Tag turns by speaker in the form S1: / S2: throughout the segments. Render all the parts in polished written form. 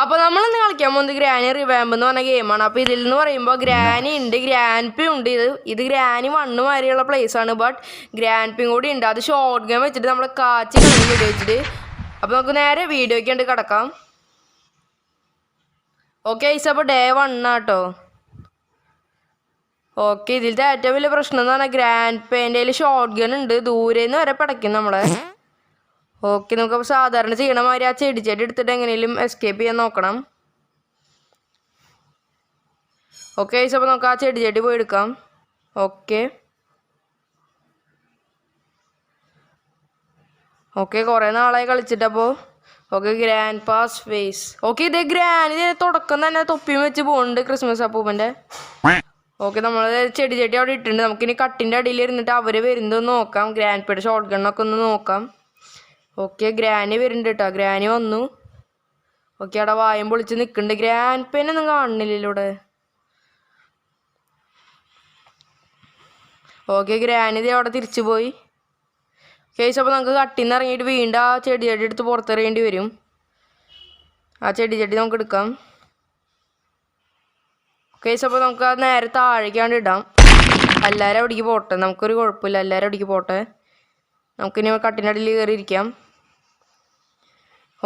S1: അപ്പോൾ നമ്മളിന്ന് കളിക്കാൻ പോകുന്നത് ഗ്രാനി റിവാമ്പ് എന്ന് പറഞ്ഞ ഗെയിമാണ്. അപ്പോൾ ഇതിൽ നിന്ന് പറയുമ്പോൾ ഗ്രാനി ഉണ്ട്, ഗ്രാൻഡ് ഉണ്ട്. ഇത് ഗ്രാനി 1 മാതിരിയുള്ള പ്ലേസ് ആണ്. ബട്ട് ഗ്രാൻഡ് പിയും കൂടി ഉണ്ട്. അത് ഷോർട്ട് ഗെയിം വെച്ചിട്ട് നമ്മൾ കാച്ചി വീഡിയോ വെച്ചിട്ട്. അപ്പോൾ നമുക്ക് നേരെ വീഡിയോയ്ക്ക് ഉണ്ട് കിടക്കാം. ഓക്കെ ഈസ്, അപ്പോൾ ഡേ 1 ആട്ടോ. ഓക്കെ, ഇതിലത്തെ ഏറ്റവും വലിയ പ്രശ്നം എന്ന് പറഞ്ഞാൽ ഗ്രാൻഡ് പേൻ്റെ കയ്യിൽ ഷോർട്ട് ഗൺ ഉണ്ട്, ദൂരേന്ന് വരെ പടയ്ക്കും നമ്മളെ. ഓക്കെ, നമുക്കപ്പോൾ സാധാരണ ചെയ്യണ മാതിരി ആ ചെടി എടുത്തിട്ട് എങ്ങനെയും എസ്കേപ്പ് ചെയ്യാൻ നോക്കണം. ഓക്കെ ഈസ്, അപ്പോൾ നമുക്ക് ആ ചെടി പോയി എടുക്കാം. ഓക്കെ ഓക്കെ കുറേ നാളായി കളിച്ചിട്ടപ്പോൾ. Okay, grand pass phase. Okay, ഇതേ ഗ്രാൻഡ് തുടക്കം തന്നെ തൊപ്പിയും വെച്ച് പോകുന്നുണ്ട് ക്രിസ്മസ് അപ്പൂപ്പൻ്റെ. ഓക്കെ, നമ്മൾ ചെടി അവിടെ ഇട്ടിട്ടുണ്ട്. നമുക്കിനി കട്ടിൻ്റെ അടിയിൽ ഇരുന്നിട്ട് അവർ വരുന്നതെന്ന് നോക്കാം. ഗ്രാൻഡ് പേയുടെ ഷോർട്ട് ഗണ്ണൊക്കെ ഒന്ന് നോക്കാം. ഓക്കെ, ഗ്രാനി വരുന്നുണ്ട് കേട്ടോ. ഗ്രാനി വന്നു. ഓക്കെ, അവിടെ വായം പൊളിച്ച് നിൽക്കുന്നുണ്ട്. ഗ്രാൻഡ് പേനൊന്നും കാണുന്നില്ലല്ലോ ഇവിടെ. ഓക്കെ, ഗ്രാനി ഇത് അവിടെ തിരിച്ചു പോയി. കേസ്, അപ്പോൾ നമുക്ക് കട്ടിന്ന് ഇറങ്ങിയിട്ട് വീണ്ടും ആ ചെടി എടുത്ത് പുറത്തെറിയേണ്ടി വരും. ആ ചെടി നമുക്ക് എടുക്കാം. കേസ്, അപ്പോൾ നമുക്ക് അത് നേരെ താഴേക്കാണ്ട് ഇടാം. എല്ലാവരും അവിടേക്ക് പോട്ടെ, നമുക്കൊരു കുഴപ്പമില്ല. എല്ലാവരും അവിടേക്ക് പോട്ടെ. നമുക്കിനി കട്ടിൻ്റെ അടിയിൽ കയറിയിരിക്കാം.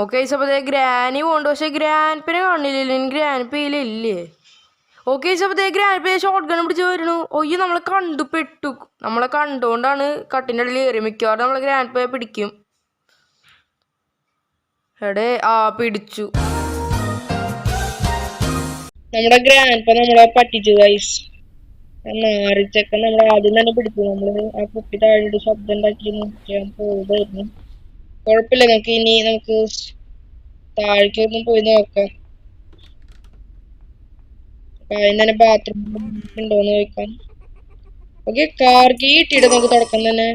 S1: ഓക്കെ ഈസ്, അപ്പോൾ ഗ്രാനി പോകുന്നുണ്ട്. പക്ഷേ ഗ്രാൻഡ് പേനെ കാണില്ലല്ലോ. ഗ്രാൻഡ് പേയിലില്ലേ? ഓക്കെ ഈസ്, അപ്പോൾ ഗ്രാൻഡ് പേ ഷോർട്ട് ഗൺ പിടിച്ച് വരുന്നു. ഒയ്യോ, നമ്മളെ പെട്ടു. നമ്മളെ കണ്ടുകൊണ്ടാണ് കട്ടിൻ്റെ അടിയിൽ കയറി. മിക്കവാറും നമ്മളെ ഗ്രാൻഡ് പേ പിടിക്കും. എടേ പിടിച്ചു. നമ്മുടെ ഗ്രാൻഡ് പേ നമ്മളെ പറ്റിച്ചു ഗൈസ്. മാറിച്ചൊക്കെ നമ്മൾ ആദ്യം തന്നെ പിടിച്ചു. നമ്മള് ആ കുട്ടി താഴെ ശബ്ദം ഉണ്ടാക്കി നോക്കിയാൽ പോയതായിരുന്നു. കുഴപ്പമില്ല, നമുക്ക് താഴേക്കൊന്നും പോയി നോക്കാം. ആദ്യം തന്നെ ബാത്റൂം ഉണ്ടോന്ന് നോക്കാം. ഓക്കെ, കാർ കീ ഇട്ടിട്ട് നമുക്ക് തുടക്കം തന്നെ.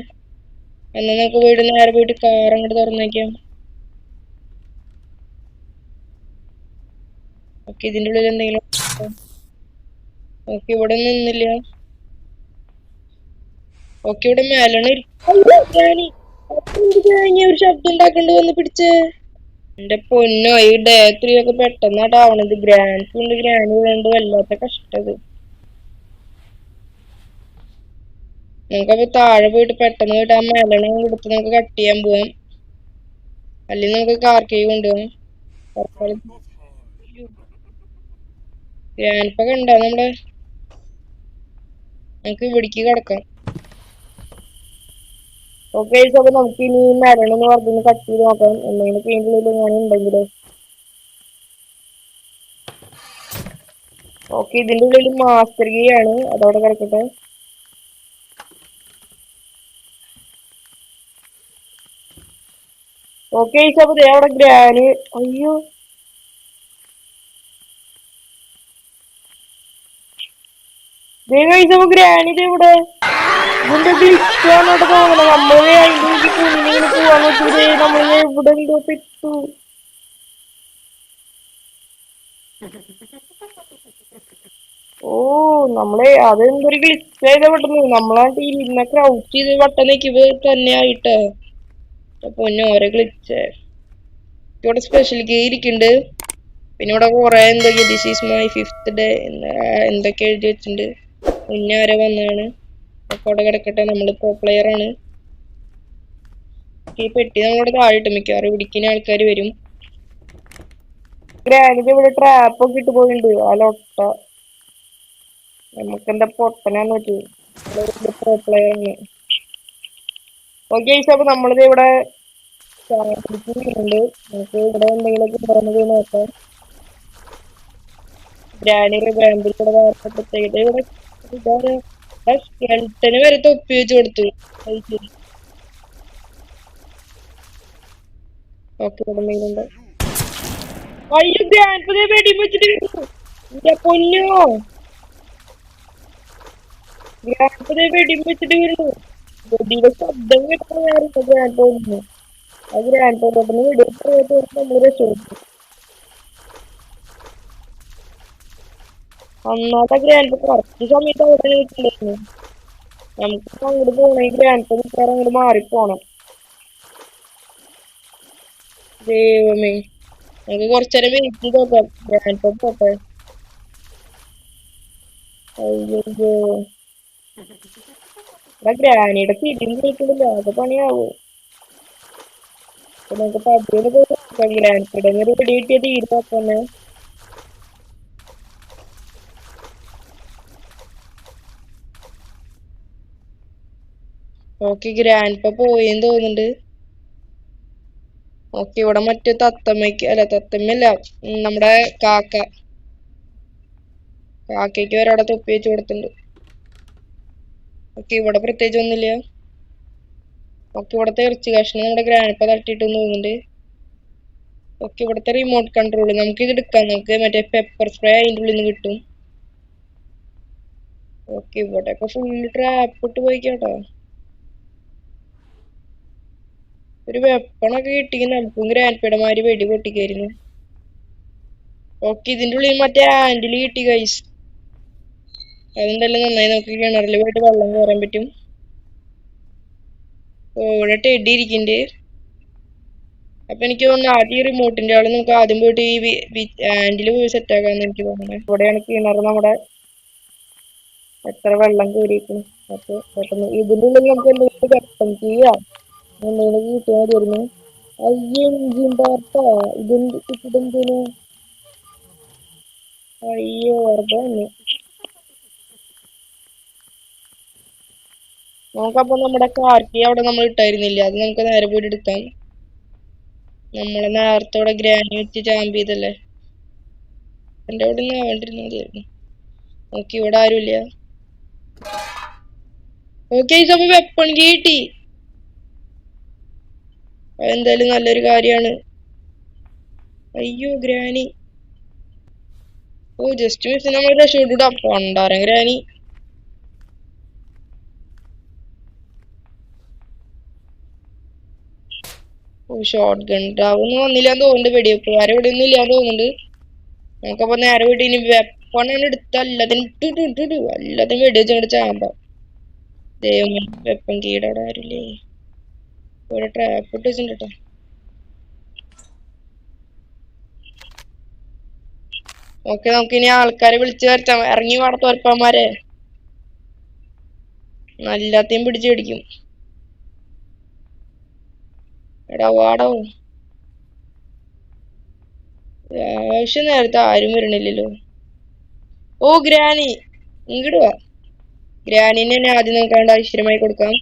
S1: എന്നാൽ നമുക്ക് പോയിട്ട് നേരെ പോയിട്ട് കാർ അങ്ങോട്ട് തുറന്നേക്കാം. ഓക്കെ, ഇതിൻ്റെ ഉള്ളിൽ എന്തെങ്കിലും. ഓക്കെ, ഇവിടെ നിന്നില്ല. ഓക്കെ, ഇവിടെ മേലാണ് ഒരു ശബ്ദം ഉണ്ടാക്കണ്ട് വന്ന് പിടിച്ചേ. എന്റെ പൊന്നോ, ഈ ഡേ 3 ഒക്കെ പെട്ടെന്നാട്ടാവണത്. ഗ്രാൻഡ് ഗ്രാനി വേണ്ട വല്ലാത്ത കഷ്ടത്. നമുക്കപ്പോ താഴെ പോയിട്ട് പെട്ടെന്ന് പോയിട്ട് ആ മേലണ കൊടുത്ത് നമുക്ക് കട്ട് ചെയ്യാൻ പോവാം. അല്ലെങ്കിൽ നമുക്ക് കാർക്കേക്ക് കൊണ്ടുപോകാം. ഗ്രാൻഡ് പ കണ്ടോ നമ്മുടെ? നമുക്ക് ഇവിടേക്ക് കിടക്കാം. ഓക്കെ, അപ്പൊ നമുക്ക് ഇനി മരണമെന്ന് പറഞ്ഞ് കട്ട് ചെയ്ത് നോക്കാം. എന്തെങ്കിലും പെയിന്റിൽ ഞാൻ ഉണ്ടെങ്കിലോ. ഓക്കെ, ഇതിന്റെ ഉള്ളിൽ മാസ്റ്റർ കീ ആണ്, അതവിടെ കിടക്കട്ടെ. ഓക്കെ, അപ്പൊ അവിടെ ഗ്രാനി. അയ്യോ, ഗ്രാനി ഇവിടെ ഇതിന്റെ ഗ്ലിച്ചാണോട്ട് തോന്നണം. നമ്മള് അതിന്റെ കുഞ്ഞിങ്ങനെ പോവാൻ പറ്റൂലേ. നമ്മള് ഇവിടെ എന്തോ പെട്ടു. നമ്മളെ അതെന്തൊരു ഗ്ലിച്ച് ചെയ്ത പെട്ടെന്ന് നമ്മളാ ടീമിനെ ക്രൗച്ച് ചെയ്ത് വട്ടം നിൽക്കുമ്പോ തന്നെ ആയിട്ടാ. പൊന്നെ ഓരോ ഗ്ലിച്ച്. ഇവിടെ സ്പെഷ്യൽ കീ ഇരിക്കുന്നുണ്ട്. പിന്നെ ഇവിടെ കുറെ എന്തൊക്കെയാ this is my 5th day എന്തൊക്കെ എഴുതി വെച്ചിട്ടുണ്ട്. മുന്നേ ആരെ വന്നാണ്. ഒക്കെ അവിടെ കിടക്കട്ടെ, നമ്മള് പ്രോ പ്ലെയർ ആണ്. ഈ പെട്ടി നമ്മളിവിടെ താഴെ ഇട്ട് മിക്കവാറും ഇടിക്കുന്ന ആൾക്കാർ വരും. ഗ്രാനിക്ക് ഇവിടെ ട്രാപ്പ് ഒക്കെ ഇട്ട് പോയിട്ടുണ്ട്. ആ ലൊട്ട നമുക്കെന്താ പൊട്ടനാന്ന് പറ്റൂ. പ്രോ പ്ലെയർ ആണ്. ഓക്കെ, അപ്പൊ നമ്മളിത് ഇവിടെ ഉണ്ട്. നമുക്ക് ഇവിടെ എന്തെങ്കിലുമൊക്കെ പറയുന്നത് നോക്കാം. ഗ്രാനി റിവാമ്പിൽ കൂടെ പ്രത്യേകത ഇവിടെ സ്കെൽട്ടന് വരെ തൊപ്പി വെച്ച് കൊടുത്തു. ഓക്കെ, ഇവിടെ എന്തെങ്കിലും. അയ്യോ, ഗ്രാൻഡ് വെടി വെച്ചിട്ട് പൊന്നോ. ഗ്രാൻഡ് വെടി വെച്ചിട്ട് വരുന്നു. വെടിയുടെ ശബ്ദം കേട്ടോ. ഗ്രാൻഡ് പോകുന്നു. ആ ഗ്രാൻഡ് പോട്ടന്ന് വെടിവെച്ച് നമ്മൾ രക്ഷപ്പെട്ടു. അന്നാത്തെ ഗ്രാൻഡ് കറക്റ്റ് സമയത്ത് അവിടെ നിൽക്കണ്ടായിരുന്നു. നമുക്ക് അങ്ങോട്ട് പോകണമെങ്കിൽ ഗ്രാൻഡ് നിൽക്കാറ് അങ്ങോട്ട് മാറിപ്പോണം. ദൈവമേ, നമുക്ക് കുറച്ചേരം വെയിറ്റ് ചെയ്ത് നോക്കാം. ഗ്രാൻഡ് പ പോട്ടെ. അയ്യോ ഗ്രാനിയുടെ തിരിഞ്ഞ് നിൽക്കുന്നില്ല, അത് പണിയാവോ? അപ്പൊ നമുക്ക് പതിയെ പോയി നോക്കാം. ഗ്രാൻഡ് പയുടെ ഒരു പിടി കിട്ടിയ തീരുമാനം. ഓക്കെ ഗ്രാൻഡ് പ പോയെന്ന് തോന്നുന്നുണ്ട്. ഓക്കെ ഇവിടെ മറ്റേ തത്തമ്മയ്ക്ക് അല്ല, തത്തമ്മല്ല, നമ്മുടെ കാക്കയ്ക്ക് വരെ അവിടെ തൊപ്പി വെച്ച് കൊടുത്തിട്ടുണ്ട്. ഓക്കെ ഇവിടെ പ്രത്യേകിച്ച് ഒന്നുമില്ല. ഓക്കെ ഇവിടത്തെ ഇറച്ചി കഷ്ണം നമ്മുടെ ഗ്രാൻഡ് പ തട്ടിയിട്ടെന്ന് തോന്നുന്നുണ്ട്. ഓക്കെ ഇവിടുത്തെ റിമോട്ട് കൺട്രോൾ നമുക്ക് ഇത് എടുക്കാം. നമുക്ക് മറ്റേ പെപ്പർ സ്പ്രേ അതിൻ്റെ ഉള്ളിൽ നിന്ന് കിട്ടും. ഓക്കെ ഇവിടെയൊക്കെ ഫുള്ള് ട്രാപ്പ് ഇട്ട് പോയിക്കോട്ടോ. ഒരു വെപ്പണൊക്കെ കിട്ടിയെങ്കിൽ നമുക്കും ഗ്രാൻഡ് പയുടെ മാതിരി വെടി പൊട്ടിക്കായിരുന്നു. ഓക്കെ ഇതിന്റെ ഉള്ളിൽ മറ്റേ ഹാൻഡിൽ കിട്ടി ഗൈസ്. അതെന്തെല്ലാം നന്നായി. നമുക്ക് കിണറിൽ പോയിട്ട് വെള്ളം കോരാൻ പറ്റും. ഓ ഇവിടെ ടെഡി ഇരിക്കുന്നുണ്ട്. അപ്പൊ എനിക്ക് തോന്നുന്നു ആദ്യം റിമോട്ടിന്റെ ആള് നമുക്ക് ആദ്യം പോയിട്ട് ഈ ഹാൻഡിൽ പോയി സെറ്റ് ആക്കാന്ന് എനിക്ക് തോന്നുന്നത്. ഇവിടെയാണ് കിണർ നമ്മുടെ. എത്ര വെള്ളം കോരിയിരിക്കുന്നു. അപ്പൊ പെട്ടെന്ന് ഇതിന്റെ ഉള്ളിൽ നമുക്ക് എന്തെങ്കിലും വെപ്പം ചെയ്യാം, എന്തെങ്കിലും കിട്ടിയാൽ മതിയായിരുന്നു. അയ്യോ എഞ്ചിൻ പാർട്ടാ ഇതിന്റെ കിട്ടിട്ടെന്തേനു. അയ്യോ വെറുതെ വന്നു. നമുക്കപ്പൊ നമ്മുടെ കാർക്കി അവിടെ നമ്മൾ ഇട്ടായിരുന്നില്ല, അത് നമുക്ക് നേരെ പോയിട്ട് എടുക്കാം. നമ്മളെ നേരത്തോടെ ഗ്രാനി വെച്ച് ചാമ്പ് ചെയ്തല്ലേ. എന്റെ അവിടെ നിന്ന് ആവേണ്ടിരുന്ന മതിയായിരുന്നു. ഓക്കെ ഇവിടെ ആരുമില്ല. ഓക്കെ അപ്പൊ വെപ്പൺ കിട്ടി. അതെന്തായാലും നല്ലൊരു കാര്യമാണ്. അയ്യോ ഗ്രാനി. ഓ ജസ്റ്റ് മിസ് നമ്മൾ രക്ഷപ്പെട്ടുടാ. പണ്ടാരം ഗ്രാനി. ഓ ഷോർട്ട് ഗൺ ഒന്നും വന്നില്ലാന്ന് തോന്നുന്നുണ്ട്. വെടിവെപ്പുകാരെ ഇവിടെ ഒന്നും ഇല്ലാന്ന് തോന്നുന്നുണ്ട്. നമുക്കപ്പൊ നേരെ വീട്ടിൽ ഇനി വെപ്പണാണ് എടുത്ത എല്ലാത്തിനും ഇട്ടു എല്ലാത്തിനും വെടിവെച്ച് അങ്ങോട്ട് ചാമ്പാം. ദൈവം വെപ്പൻ കീടെ അവിടെ ആരില്ലേ. ഇവിടെ ട്രാപ്പ് ഇട്ട് വെച്ചിട്ടുണ്ട് കേട്ടോ. ഓക്കെ നമുക്ക് ഇനി ആൾക്കാരെ വിളിച്ചു വരുത്താം. ഇറങ്ങി വാട തോൽപ്പാന്മാരെ. എല്ലാத்தைയും പിടിച്ചു പിടിക്കും. എടാ വാടോ. ആവശ്യം നേരത്തെ ആരും വരണില്ലല്ലോ. ഓ ഗ്രാനി ഇങ്ങോട്ട് വാ. ഗ്രാനിനെ തന്നെ ആദ്യം നോക്കാണ്ട് ഐശ്വര്യമായി കൊടുക്കാം.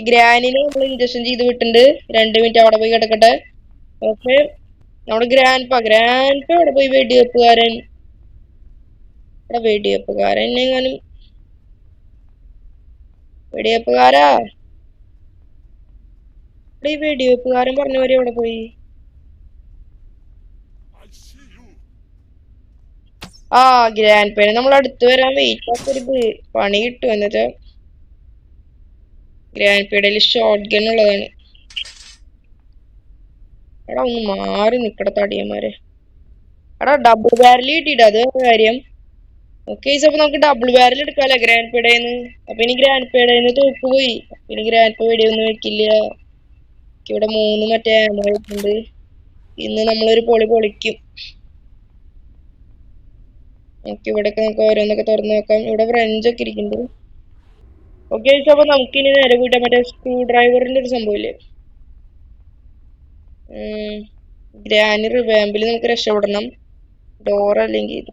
S1: ഗ്രാനിനെ നമ്മൾ ഇൻജക്ഷൻ ചെയ്ത് വിട്ടിട്ടുണ്ട്. 2 മിനിറ്റ് അവിടെ പോയി കിടക്കട്ടെ. ഓക്കെ നമ്മുടെ ഗ്രാൻഡ് പ അവിടെ പോയി വെടിവെപ്പുകാരൻ. ഇവിടെ വെടിവെപ്പുകാരൻ എങ്ങാനും. വെടിവെപ്പുകാരാ ഇവിടെ ഈ വെടിവെപ്പുകാരൻ പറഞ്ഞവരെ അവിടെ പോയി. ആ ഗ്രാൻഡ് പേനെ നമ്മൾ അടുത്ത് വരാൻ വെയിറ്റ് ആക്കരുത്, പണി കിട്ടും. എന്നുവെച്ചാ ഗ്രാൻഡ് പേടയിൽ ഷോർട്ട് ഗൺ ഉള്ളതാണ്. എടാ ഒന്ന് മാറി നിക്കട തടിയന്മാരെ. എടാ ഡബിൾ ബാരൽ കിട്ടിയിട്ട് അത് കാര്യം. ഓക്കെ അപ്പൊ നമുക്ക് ഡബിൾ ബാരൽ എടുക്കാല്ലേ ഗ്രാൻഡ് പേടേന്ന്. അപ്പൊ ഇനി ഗ്രാൻഡ് പേടേന്ന് തോക്ക് പോയി. ഇനി ഗ്രാൻഡ് പേ വെടിയൊന്നും വെക്കില്ല. ഇവിടെ 3 മറ്റേ ആമോ ഉണ്ട്. ഇന്ന് നമ്മളൊരു പൊളിക്കും. ഓക്കെ ഇവിടെയൊക്കെ നമുക്ക് ഓരോന്നൊക്കെ തുറന്നു നോക്കാം. ഇവിടെ ഫ്രഞ്ച് ഒക്കെ ഇരിക്കുന്നുണ്ട്. ഓക്കെ അപ്പൊ നമുക്കിനി നേരെ പോയിട്ട് മറ്റേ സ്ക്രൂ ഡ്രൈവറിന്റെ ഒരു സംഭവമില്ലേ, ഗ്രാനി റിവാമ്പിൽ നമുക്ക് രക്ഷപ്പെടണം. ഡോർ അല്ലെങ്കിൽ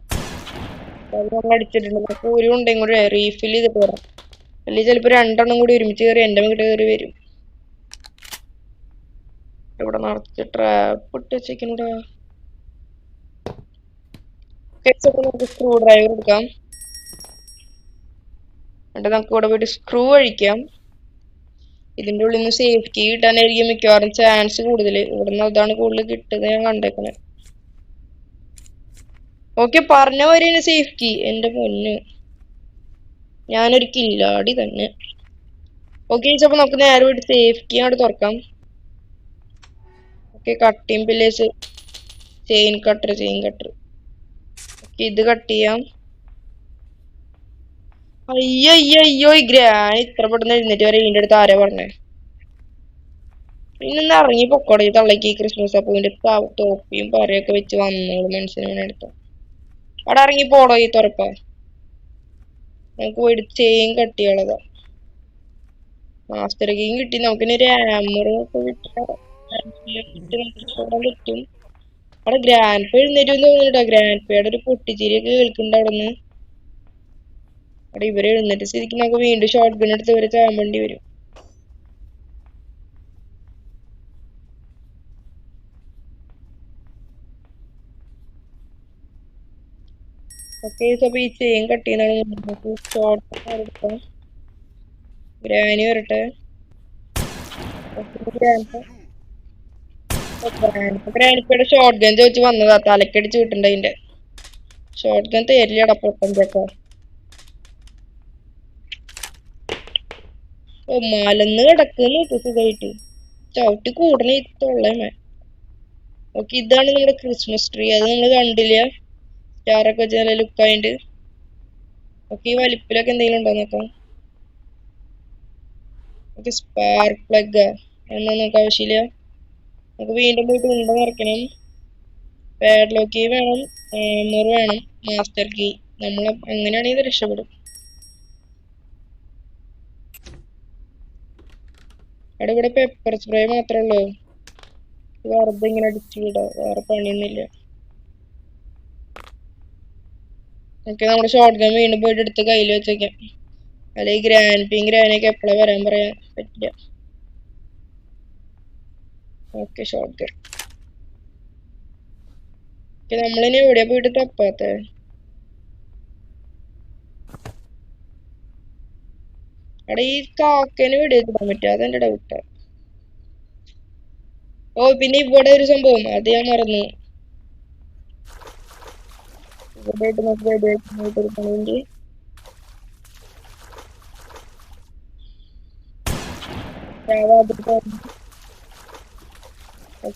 S1: അത് നമ്മൾ അടിച്ചിട്ടുണ്ട്. നമുക്ക് ഒരു ഉണ്ടെങ്കിൽ കൂടെ റീഫിൽ ചെയ്തിട്ട് വരാം. അല്ലെങ്കിൽ ചിലപ്പോൾ 2 എണ്ണം കൂടി ഒരുമിച്ച് കയറി എൻ്റെ വീട്ടിൽ കയറി വരും. ഇവിടെ നിറച്ച് ട്രാപ്പ് ഇട്ട് വെച്ചേക്കണൂടാ. നമുക്ക് സ്ക്രൂ ഡ്രൈവർ എടുക്കാം. എന്നിട്ട് നമുക്ക് ഇവിടെ പോയിട്ട് സ്ക്രൂ അഴിക്കാം. ഇതിന്റെ ഉള്ളിൽ നിന്ന് സേഫ്റ്റി കിട്ടാനായിരിക്കും മിക്കവാറും ചാൻസ് കൂടുതൽ. ഇവിടുന്ന് അതാണ് കൂടുതൽ കിട്ടുന്നത് ഞാൻ കണ്ടേക്കണേ. ഓക്കെ പറഞ്ഞ പോലെ സേഫ്റ്റി. എന്റെ പൊന്ന് ഞാനൊരു കില്ലാടി തന്നെ. ഓക്കെ അപ്പൊ നമുക്ക് നേരെ പോയിട്ട് സേഫ്റ്റി അവിടെ തുറക്കാം. Okay cutting pillars, chain cutter. ഇത് കട്ട് ചെയ്യാം. അയ്യോ ഈ ഗ്രാനി ഇത്ര പെട്ടെന്ന് എഴുന്നേറ്റ് വരെ ഇതിന്റെ അടുത്ത് ആരാ പറഞ്ഞേ. ഇന്നൊന്ന് ഇറങ്ങി പൊക്കോടെ ഈ തള്ളക്ക് ഈ ക്രിസ്മസ് അപ്പൂവിന്റെ തോപ്പിയും പറയൊക്കെ വെച്ച് വന്നോളൂ മനുഷ്യനെ അടുത്ത അവിടെ ഇറങ്ങി പോടോ ഈ തുറപ്പ നമുക്ക് പോയിട്ട് ചെയിൻ കട്ടിയുള്ളതാ മാസ്റ്റർ കീയും കിട്ടി നമുക്കിനി ഒരു ആമറും ഒക്കെ കിട്ടും അവിടെ ഗ്രാൻഡ് പേ എഴുന്നേറ്റ് തോന്നുന്നുണ്ടോ ഗ്രാൻഡ് പേയുടെ ഒരു പൊട്ടിച്ചിരിയൊക്കെ കേൾക്കുന്നുണ്ട് അവിടെ നിന്ന് അവിടെ ഇവരെ എഴുന്നേറ്റ് ശരിക്കും നമുക്ക് വീണ്ടും ഷോർട്ട് ഗൺ എടുത്ത് ഇവരെ ചാമ്പേണ്ടി വരും ഓക്കെ അപ്പൊ ഈ ചെയിൻ കട്ട് ചെയ്യുന്നതാണ് നമുക്ക് ഷോർട്ട് എടുക്കാം ഗ്രാനി വരട്ടെ ഗ്രാനിപ്പയുടെ ഷോർട്ട് ഗൺ ചോദിച്ച് വന്നതാ തലക്കടിച്ച് വിട്ടുണ്ട് അതിന്റെ ഷോർട്ട് ഗൺ തരില്ലടാ പൊട്ടഞ്ചൊക്കെ ഓ മലന്ന് കിടക്കുന്നു സുഖമായിട്ട് ചവിട്ടി കൂടണ തൊള്ളേമേ ഓക്കെ ഇതാണ് നമ്മുടെ ക്രിസ്മസ് ട്രീ അത് നിങ്ങൾ കണ്ടില്ല സ്റ്റാറൊക്കെ വെച്ച് നല്ല ലുക്കായിട്ട് ഓക്കെ ഈ വലിപ്പിലൊക്കെ എന്തെങ്കിലും ഉണ്ടോ നോക്കാം ഓക്കെ സ്പാർക്ക് പ്ലഗ് എന്നാ നമുക്ക് ആവശ്യമില്ല നമുക്ക് വീണ്ടും പോയിട്ട് ഉണ്ട നിറയ്ക്കണം പാഡ്ലോക്ക് കീ വേണം ആമർ വേണം മാസ്റ്റർ കീ നമ്മൾ അങ്ങനെയാണെങ്കിൽ ഇത് രക്ഷപ്പെടും അവിടെ ഇവിടെ പെപ്പർ സ്പ്രേ മാത്രമേ ഉള്ളൂ വെറുതെ ഇങ്ങനെ അടിച്ചു വിടാം വേറെ പണിയൊന്നുമില്ല ഓക്കെ നമ്മുടെ ഷോർട്ട് ഗൺ വീണ്ടും പോയിട്ട് എടുത്ത് കയ്യിൽ വെച്ചേക്കാം അല്ലെങ്കിൽ ഗ്രാനിയൊക്കെ എപ്പോഴാണ് വരാൻ പറയാൻ പറ്റില്ല ഓക്കെ ഷോർട്ട് ഗൺ ഓക്കെ നമ്മളിനി എവിടെയാ പോയിട്ട് തപ്പാത്തെ അവിടെ ഈ കാക്കേനെ വെടിവെച്ചിടാൻ പറ്റുക അതെന്റെ ഡൗട്ടാ ഓ പിന്നെ ഇവിടെ ഒരു സംഭവം അത് ഞാൻ മറന്നു ഇവിടെ നമുക്ക് വെടിവെച്ചിട്ട് പണിയുണ്ട്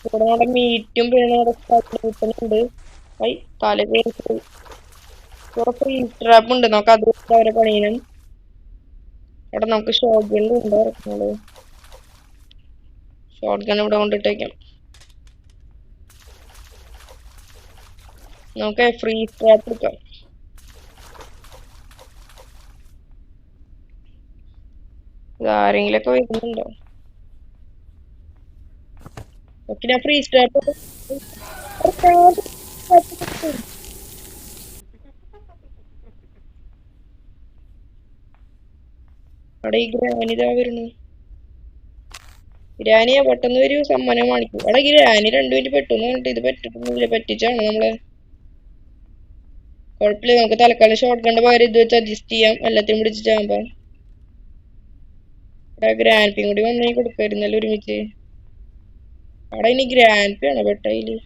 S1: ഇവിടെ നമ്മുടെ മീറ്റും പിന്നെ കിട്ടുന്നുണ്ട് ഐ തല കയറി കുറെ ഫ്രീസ് ട്രാപ്പ് ഉണ്ട് നമുക്ക് അത് അവരെ പണിയണം അവിടെ നമുക്ക് ഷോർട്ട് ഗൺ ഉണ്ടോ ഇറക്കുന്നത് ഷോർട്ട് ഗൺ ഇവിടെ കൊണ്ടിട്ടേക്കാം നമുക്ക് ഫ്രീസ് ട്രാപ്പ് എടുക്കാം ആരെങ്കിലൊക്കെ വരുന്നുണ്ടോ ഓക്കെ ഞാൻ ഫ്രീസ് ട്രാപ്പ് അവിടെ ഈ ഗ്രാനിതാ വരുന്നു ഗ്രാനിയാ പെട്ടെന്ന് ഒരു സമ്മാനം കാണിക്കും അവിടെ ഗ്രാനി 2 മിനിറ്റ് പെട്ടെന്ന് പറഞ്ഞിട്ട് ഇത് പറ്റിട്ടൊന്നുമില്ല പറ്റിച്ചാണ് നമ്മളെ കുഴപ്പമില്ല നമുക്ക് തൽക്കാലം ഷോർട്ട് ഗണ്ണിന്റെ പകരം ഇത് വെച്ച് അഡ്ജസ്റ്റ് ചെയ്യാം എല്ലാത്തിനും പിടിച്ച് ചാമ്പാം ഇവിടെ ഗ്രാൻഡ് പി കൂടി വന്നേ കൊടുക്കായിരുന്നല്ലോ ഒരുമിച്ച് അവിടെ ഇനി ഗ്രാൻഡ് പി ആണോ പെട്ടയില്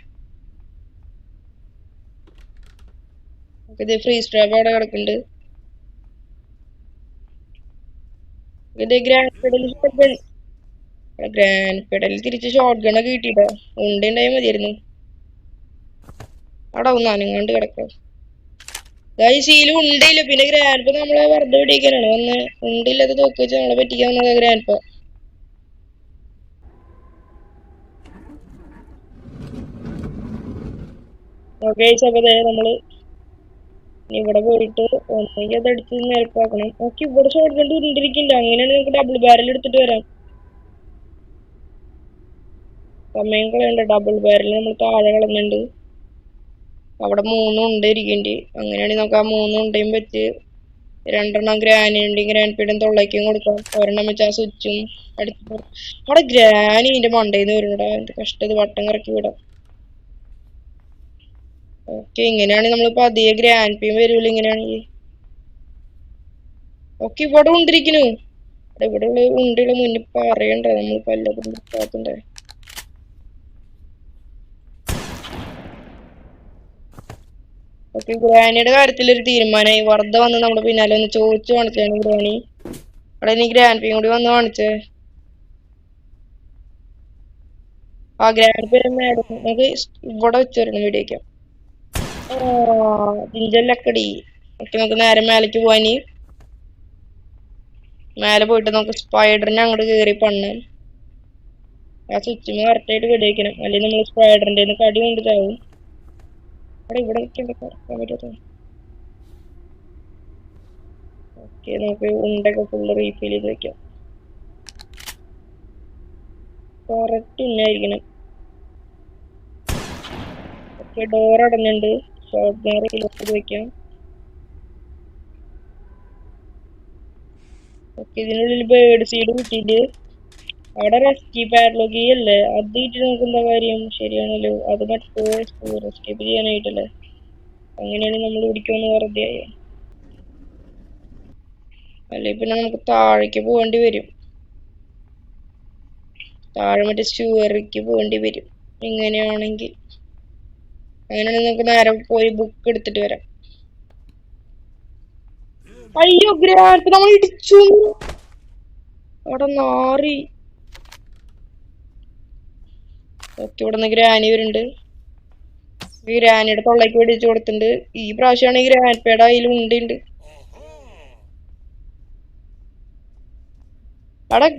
S1: ഇത് ഫ്രീ സ്ട്രാപ്പ് അവിടെ കിടക്കുന്നുണ്ട് ഇത് ഗ്രാൻഡ് പെഡലിൽ തിരിച്ച് ഷോർട്ട് ഗണ്ണൊക്കെ കിട്ടിട്ടോ ഉണ്ടായി മതിയായിരുന്നു അവിടെ ഒന്ന് അനങ്ങാണ്ട് കിടക്കാം സീലും ഉണ്ടില്ല പിന്നെ ഗ്രാൻഡ് നമ്മളെ വെറുതെ പിടിക്കാനാണ് വന്ന് ഉണ്ടില്ലാത്ത തോക്ക് വെച്ച് നമ്മളെ പറ്റിക്കാൻ വന്നത് ഗ്രാൻഡ് ഓക്കെ അപ്പൊ നമ്മള് ഇവിടെ പോയിട്ട് ഒന്നെങ്കിൽ അത് അടിച്ച് നിരപ്പാക്കണം ഓക്കെ ഇവിടെ ഷോർട്ട് ഗൺ ഉരുണ്ടിരിക്കുന്നുണ്ട് അങ്ങനെയാണെങ്കിൽ നമുക്ക് ഡബിൾ ബാരൽ എടുത്തിട്ട് വരാം സമയം കളയണ്ട ഡബിൾ ബാരൽ നമ്മൾ താഴെ കളഞ്ഞിട്ടുണ്ട് അവിടെ 3 ഉണ്ട് ഇരിക്കണ്ട് അങ്ങനെയാണെങ്കിൽ നമുക്ക് ആ 3 ഉണ്ടയും വെച്ച് 2 ഗ്രാനിയുടെയും ഗ്രാൻഡ് പീഡും തൊള്ളയ്ക്കും കൊടുക്കാം ഒരെണ്ണം വെച്ച് ആ സ്വിച്ചും അടിച്ചു അവിടെ ഗ്രാനി ഇതിന്റെ മണ്ടയിന്ന് വരുന്നുണ്ടാ എന്ത് കഷ്ടത് വട്ടം കറക്കി വിടാം ഓക്കെ ഇങ്ങനെയാണെങ്കിൽ നമ്മളിപ്പോ അധികം ഗ്രാൻഡ് പീയും വരൂല ഇങ്ങനെയാണെങ്കിൽ ഓക്കെ ഇവിടെ ഉണ്ടിരിക്കുന്നു ഇവിടെ ഉള്ള ഉണ്ടിയുള്ള മുന്നിൽ പറയണ്ടേ നമ്മൾ പല്ലതും പറ്റാത്തണ്ടേ ഓക്കെ ഗ്രാനിയുടെ കാര്യത്തിൽ ഒരു തീരുമാനമായി വെറുതെ വന്ന് നമ്മുടെ പിന്നാലെ ഒന്ന് ചോദിച്ചു കാണിച്ചാണ് ഗ്രാനി അവിടെ ഇനി ഗ്രാൻഡ് പീയും കൂടി വന്ന് കാണിച്ചേ ആ ഗ്രാൻഡ് പീ നമുക്ക് ഇവിടെ വെച്ച് വരണം വീഡിയോക്കാം ജിഞ്ചല്ലക്കടി ഓക്കെ നമുക്ക് നേരെ മേലേക്ക് പോവാനി മേലെ പോയിട്ട് നമുക്ക് സ്പൈഡറിനെ അങ്ങോട്ട് കയറി പണ്ണാം ആ സ്വിച്ച് കറക്റ്റായിട്ട് വെടിവെക്കണം, അല്ലെങ്കിൽ നമ്മൾ സ്പൈഡറിന്റെ കടി കൊണ്ട് ചാവും. അവിടെ ഇവിടെ വെക്കാൻ പറ്റാത്ത. ഓക്കെ, നമുക്ക് ഉണ്ടൊക്കെ ഫുള്ള് റീഫിൽ ചെയ്ത് വെക്കാം. കറക്റ്റ് ഇന്നായിരിക്കണം. ഓക്കെ, ഡോർ അടഞ്ഞിട്ടുണ്ട്. ഷോർട്ട് ഗൺ ചെയ്ത് വെക്കാം. ഓക്കെ, ഇതിനുള്ളിൽ ബേർഡ് സീഡ് കിട്ടിയിട്ട് അവിടെ റെസ്ക്യൂ പാഡ്ലോക്ക് അല്ലേ, അത് ഇട്ട് നമുക്ക് എന്താ കാര്യം? ശരിയാണല്ലോ, അത് മറ്റേ റെസ്കേപ്പ് ചെയ്യാനായിട്ടല്ലേ. അങ്ങനെയാണെങ്കിൽ നമ്മൾ പിടിക്കുമെന്ന് വെറുതെ ആയോ? അല്ലെ പിന്നെ നമുക്ക് താഴേക്ക് പോകേണ്ടി വരും. താഴെ മറ്റേ സ്റ്റൂവറിക്ക് പോകേണ്ടി വരും. ഇങ്ങനെയാണെങ്കിൽ നമുക്ക് നേരെ പോയി ബുക്ക് എടുത്തിട്ട് വരാം. അയ്യോ, ഗ്രാൻഡ് നമ്മൾ ഇടിച്ചു. അവിടെ നാറി. ഓക്കെ, ഇവിടെ നിന്ന് ഗ്രാനി വരുന്നുണ്ട്. ഗ്രാനിയുടെ തൊള്ളേക്ക് വെടിച്ചു കൊടുത്തിട്ടുണ്ട്. ഈ പ്രാവശ്യമാണ് ഗ്രാൻഡ് പേടെ അതിൽ ഉണ്ട്. അവിടെ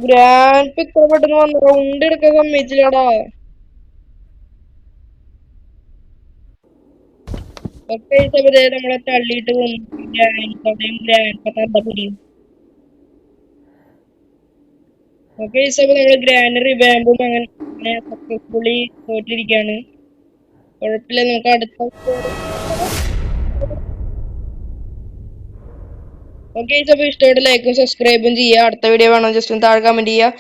S1: ഗ്രാൻഡ് ഇത്ര പെട്ടെന്ന് വന്നു റൗണ്ട് എടുക്കാൻ സമ്മതിച്ചില്ലടാ. ഒക്കെ നമ്മളെ തള്ളിയിട്ട് തന്തപ്പൊടിയും. ഓക്കെ, നമ്മള് ഗ്രാൻഡ് റിവാമ്പും അങ്ങനെ സക്സസ്ഫുള്ളി തോറ്റിരിക്കാണ്. കുഴപ്പമില്ല, നമുക്ക് അടുത്ത. ഓക്കെ, ഇഷ്ടപ്പെട്ട ലൈക്കും സബ്സ്ക്രൈബും ചെയ്യുക. അടുത്ത വീഡിയോ വേണം ജസ്റ്റ് ഒന്ന് താഴെ കമന്റ് ചെയ്യുക.